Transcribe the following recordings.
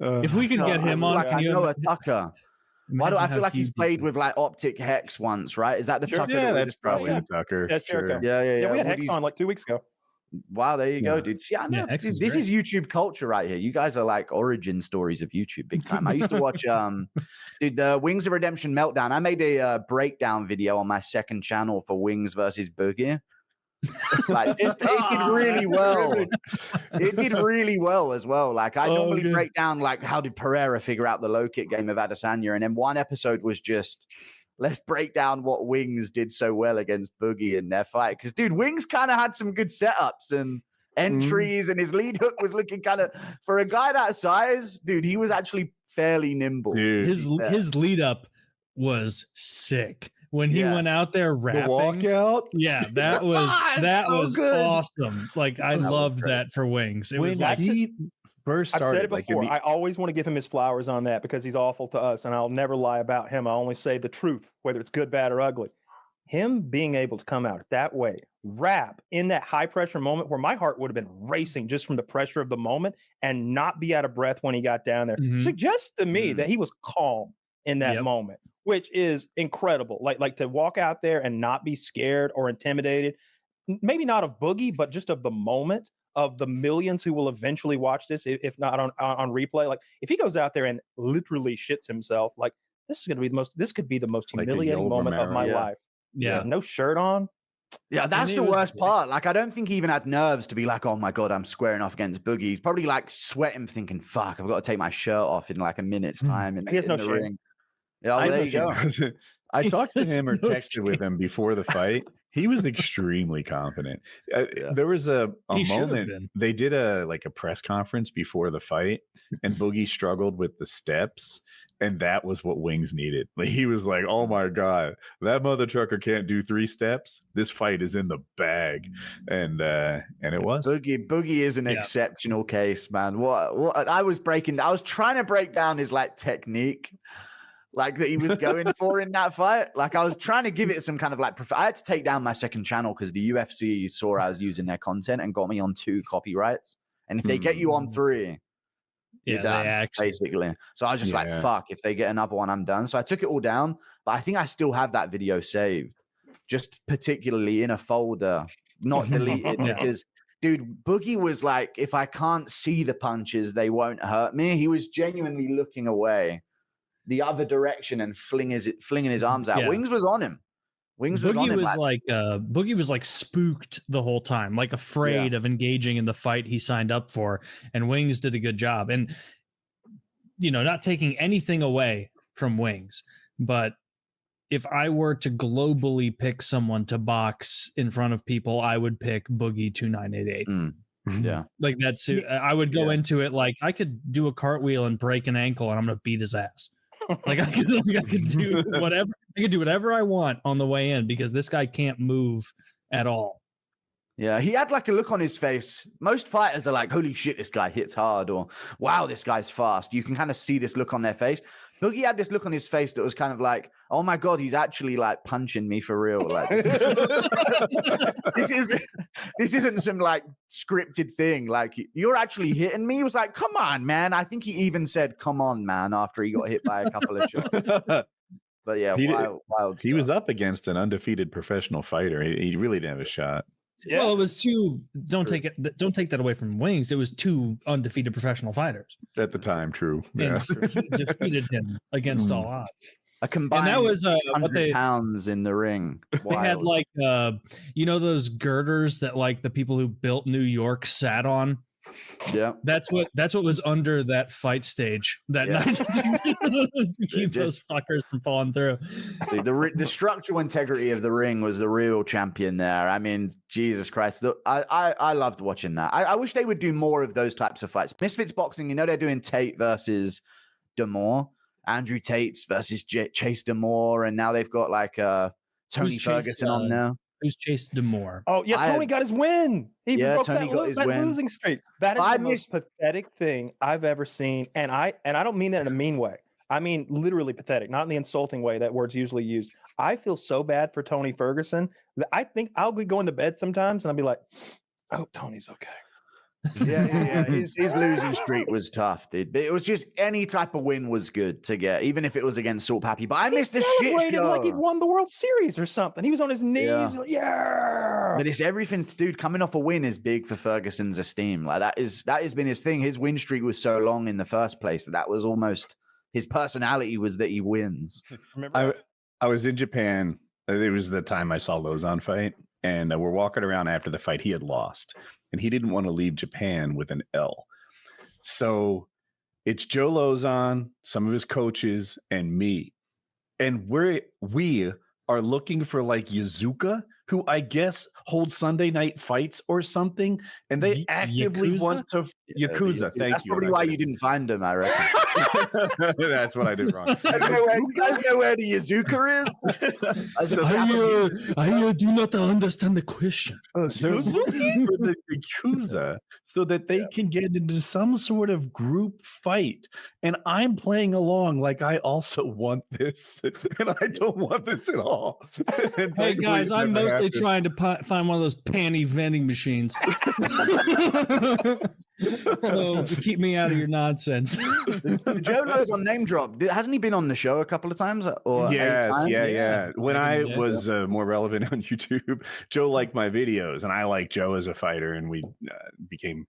If we could get him on, like I know a Tucker. Why do I feel like he's huge played with like Optic Hex once, right? Is that the Tucker? Yeah, that that's probably the Tucker. That's Sure. Jericho. Yeah. We had Hex on like 2 weeks ago. Wow, there you go, dude. See, I know Hex is this great. is YouTube culture right here. You guys are like origin stories of YouTube big time. I used to watch dude, the Wings of Redemption Meltdown. I made a breakdown video on my second channel for Wings versus Boogie. Like it did really well. It did really well as well. Like I normally break down like how did Pereira figure out the low kick game of Adesanya, and then one episode was just let's break down what Wings did so well against Boogie in their fight. Because dude, Wings kind of had some good setups and entries, and his lead hook was looking kind of for a guy that size, dude. He was actually fairly nimble. Dude. His lead up was sick. When he went out there rapping, the walkout, that was good. Awesome. Like I loved that for Wings. It was like he first started. I've said it before. I always want to give him his flowers on that because he's awful to us, and I'll never lie about him. I only say the truth, whether it's good, bad, or ugly. Him being able to come out that way, rap in that high pressure moment where my heart would have been racing just from the pressure of the moment, and not be out of breath when he got down there, suggests to me that he was calm in that moment, which is incredible. Like to walk out there and not be scared or intimidated, maybe not of Boogie, but just of the moment, of the millions who will eventually watch this, if not on replay. Like if he goes out there and literally shits himself, like this could be the most humiliating moment of my life. Yeah. No shirt on. Yeah, that's the worst part. Like, I don't think he even had nerves to be like, oh my God, I'm squaring off against Boogie. He's probably like sweating, thinking, fuck, I've got to take my shirt off in like a minute's time. He has no the shame. ring. Yeah, well, there you go. I talked to him or texted with him before the fight. He was extremely confident. There was a moment they did a press conference before the fight, and Boogie struggled with the steps, and that was what Wings needed. Like, he was like, "Oh my God, that mother trucker can't do 3 steps. This fight is in the bag," and it was. Boogie is an exceptional case, man. What I was trying to break down his like technique. Like that he was going for in that fight. Like I was trying to give it some kind of like, I had to take down my second channel because the UFC saw I was using their content and got me on 2 copyrights. And if they get you on 3, you're done, basically. So I was just like, fuck, if they get another one, I'm done. So I took it all down, but I think I still have that video saved, just particularly in a folder, not deleted because dude, Boogie was like, if I can't see the punches, they won't hurt me. He was genuinely looking away the other direction and flinging his arms out. Wings was on him. Boogie was like spooked the whole time, like afraid of engaging in the fight he signed up for. And Wings did a good job. And not taking anything away from Wings, but if I were to globally pick someone to box in front of people, I would pick Boogie2988. Yeah, like that's I would go into it like I could do a cartwheel and break an ankle, and I'm gonna beat his ass. I could do whatever. I could do whatever I want on the way in because this guy can't move at all. Yeah, he had like a look on his face. Most fighters are like, holy shit, this guy hits hard, or wow, this guy's fast. You can kind of see this look on their face. Boogie had this look on his face that was kind of like, oh my God, he's actually like punching me for real. Like this isn't some like scripted thing. Like you're actually hitting me. He was like, come on, man. I think he even said, come on, man, after he got hit by a couple of shots. But yeah, wild he was up against an undefeated professional fighter. He really didn't have a shot. Yeah. Well, it was 2. Don't take that away from Wings. It was 2 undefeated professional figers at the time. True. Yeah. Defeated him against all odds. A combined, and that was 100 pounds in the ring. They had like those girders that like the people who built New York sat on. Yeah, that's what was under that fight stage that night to keep those fuckers from falling through. The structural integrity of the ring was the real champion there. I mean, Jesus Christ, I loved watching that. I wish they would do more of those types of fights. Misfits Boxing, they're doing Tate versus D'Amore, Andrew Tate's versus Chase D'Amore, and now they've got like Tony Ferguson on now. Who's Chase D'Amore? Oh yeah, Tony got his win. He broke Tony got his win. Losing streak. That is the most pathetic thing I've ever seen, and I don't mean that in a mean way. I mean literally pathetic, not in the insulting way that word's usually used. I feel so bad for Tony Ferguson that I think I'll be going to bed sometimes and I'll be like, "Oh, Tony's okay." Yeah. His losing streak was tough, dude. But it was just any type of win was good to get, even if it was against Salt Pappy. But I missed the shit show. Like he'd won the World Series or something. He was on his knees. Yeah. But it's everything, dude. Coming off a win is big for Ferguson's esteem. Like that has been his thing. His win streak was so long in the first place that was almost his personality was that he wins. Remember, I was in Japan. It was the time I saw Lozon fight, and we're walking around after the fight. He had lost, and he didn't want to leave Japan with an L. So it's Joe Lozon, some of his coaches, and me. And we are looking for like Yazuka, who I guess holds Sunday night fights or something. And they actively want to Yakuza. Thank you. That's probably why you didn't find him, I reckon. That's what I did wrong. You guys know where the Yazuka is? I do not understand the question. They're looking for the Yakuza so that they can get into some sort of group fight. And I'm playing along like I also want this. And I don't want this at all. Hey, guys, I'm mostly trying to find one of those panty vending machines. So keep me out of your nonsense. Joe knows on name drop. Hasn't he been on the show a couple of times? Or yeah. When I was more relevant on YouTube, Joe liked my videos, and I liked Joe as a fighter, and we became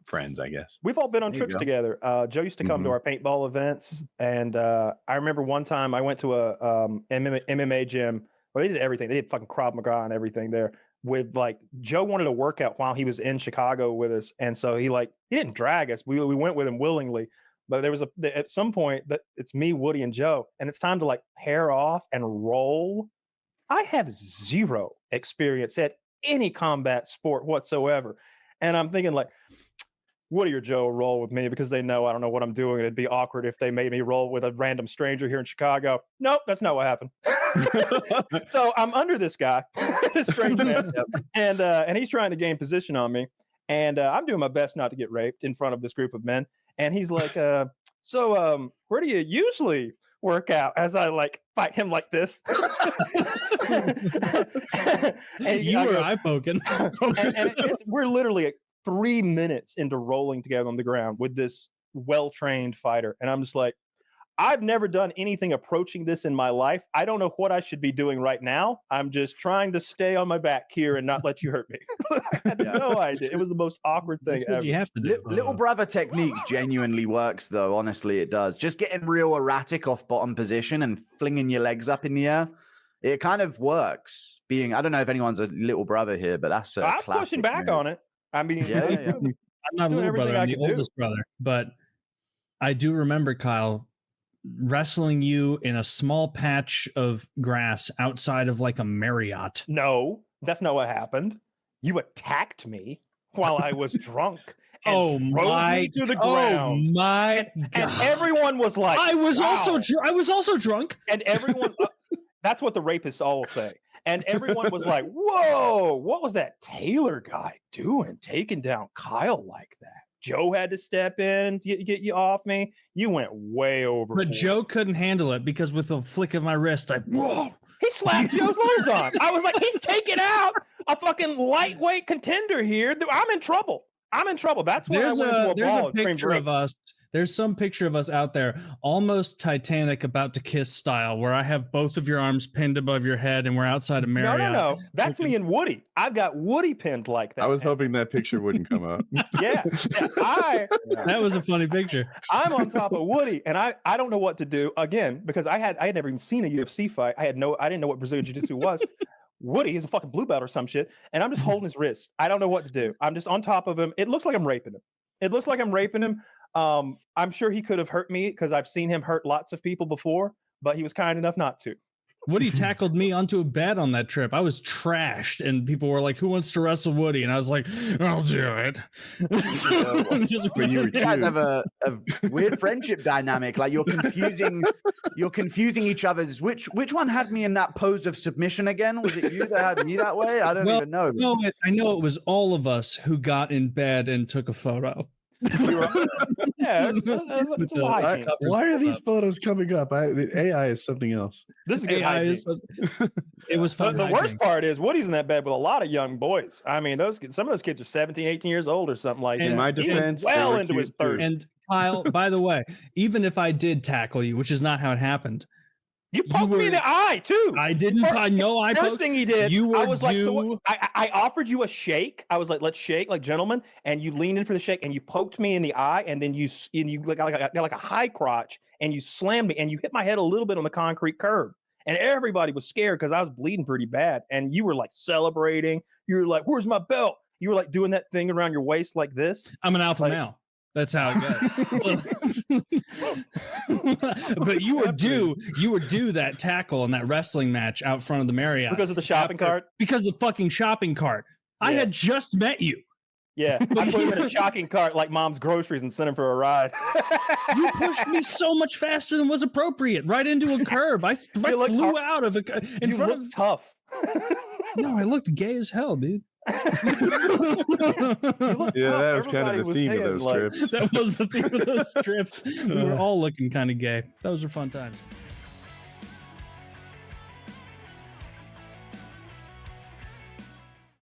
friends, I guess. We've all been on trips together. Joe used to come to our paintball events, and I remember one time I went to a MMA gym. Well, they did everything. They did fucking Krav Maga and everything there. With like Joe wanted to work out while he was in Chicago with us, and so he didn't drag us. We went with him willingly, but there was at some point that it's me, Woody, and Joe, and it's time to like pair off and roll. I have zero experience at any combat sport whatsoever, and I'm thinking like, Woody or Joe roll with me because they know I don't know what I'm doing. It'd be awkward if they made me roll with a random stranger here in Chicago. Nope, that's not what happened. So I'm under this guy, this strange man, and he's trying to gain position on me. And I'm doing my best not to get raped in front of this group of men. And he's like, so where do you usually work out? As I like fight him like this. And you were eye poking. and we're literally 3 minutes into rolling together on the ground with this well-trained fighter. And I'm just like, I've never done anything approaching this in my life. I don't know what I should be doing right now. I'm just trying to stay on my back here and not let you hurt me. I had no idea. It was the most awkward thing ever. You have to do. Little brother technique genuinely works, though. Honestly, it does. Just getting real erratic off bottom position and flinging your legs up in the air. It kind of works. I don't know if anyone's a little brother here, but that's I was pushing back on it. I mean, I'm not a little brother. I'm the oldest brother, but I do remember, Kyle, wrestling you in a small patch of grass outside of like a Marriott. No, that's not what happened. You attacked me while I was drunk. Oh my! To the ground. Oh my! And everyone was like, I was also drunk. And everyone, that's what the rapists all say. And everyone was like, whoa, what was that Taylor guy doing, taking down Kyle like that? Joe had to step in to get you off me. You went way over. But Joe couldn't handle it because with a flick of my wrist, he slapped Joe's clothes on. I was like, he's taking out a fucking lightweight contender here. I'm in trouble. That's why there's a picture of us. There's some picture of us out there, almost Titanic about to kiss style, where I have both of your arms pinned above your head and we're outside of Marriott. No. That's me and Woody. I've got Woody pinned like that. I was hoping that picture wouldn't come up. Yeah. That was a funny picture. I'm on top of Woody, and I don't know what to do again because I had never even seen a UFC fight. I didn't know what Brazilian Jiu-Jitsu was. Woody is a fucking blue belt or some shit, and I'm just holding his wrist. I don't know what to do. I'm just on top of him. It looks like I'm raping him. I'm sure he could have hurt me because I've seen him hurt lots of people before, but he was kind enough not to. Woody tackled me onto a bed on that trip. I was trashed, and people were like, "Who wants to wrestle Woody?" And I was like, "I'll do it." You guys have a weird friendship dynamic. Like you're confusing each other's. Which one had me in that pose of submission again? Was it you that had me that way? I don't even know. No, I know it was all of us who got in bed and took a photo. Why are these photos coming up? The AI is something else. This is good. It was fun. The worst part is Woody's in that bed with a lot of young boys. I mean, some of those kids are 17, 18 years old or something like that. In my defense, well into his 30s. And Kyle, by the way, even if I did tackle you, which is not how it happened. You poked me in the eye too. I didn't. I know. I first thing he did. You were I was like, due, so what, I offered you a shake. I was like, let's shake, like gentlemen. And you leaned in for the shake, and you poked me in the eye, and then you like a high crotch, and you slammed me, and you hit my head a little bit on the concrete curb. And everybody was scared because I was bleeding pretty bad. And you were like celebrating. You were like, "Where's my belt?" You were like doing that thing around your waist like this. I'm an alpha male. That's how it goes. But you were due that tackle in that wrestling match out front of the Marriott because of the shopping cart. Because of the fucking shopping cart. Yeah. I had just met you. Yeah, I put him in a shopping cart like mom's groceries and sent him for a ride. You pushed me so much faster than was appropriate, right into a curb. I flew out of in front of tough. No, I looked gay as hell, dude. That was kind of the theme of those trips. That was the theme of those trips. We were all looking kind of gay. Those were fun times.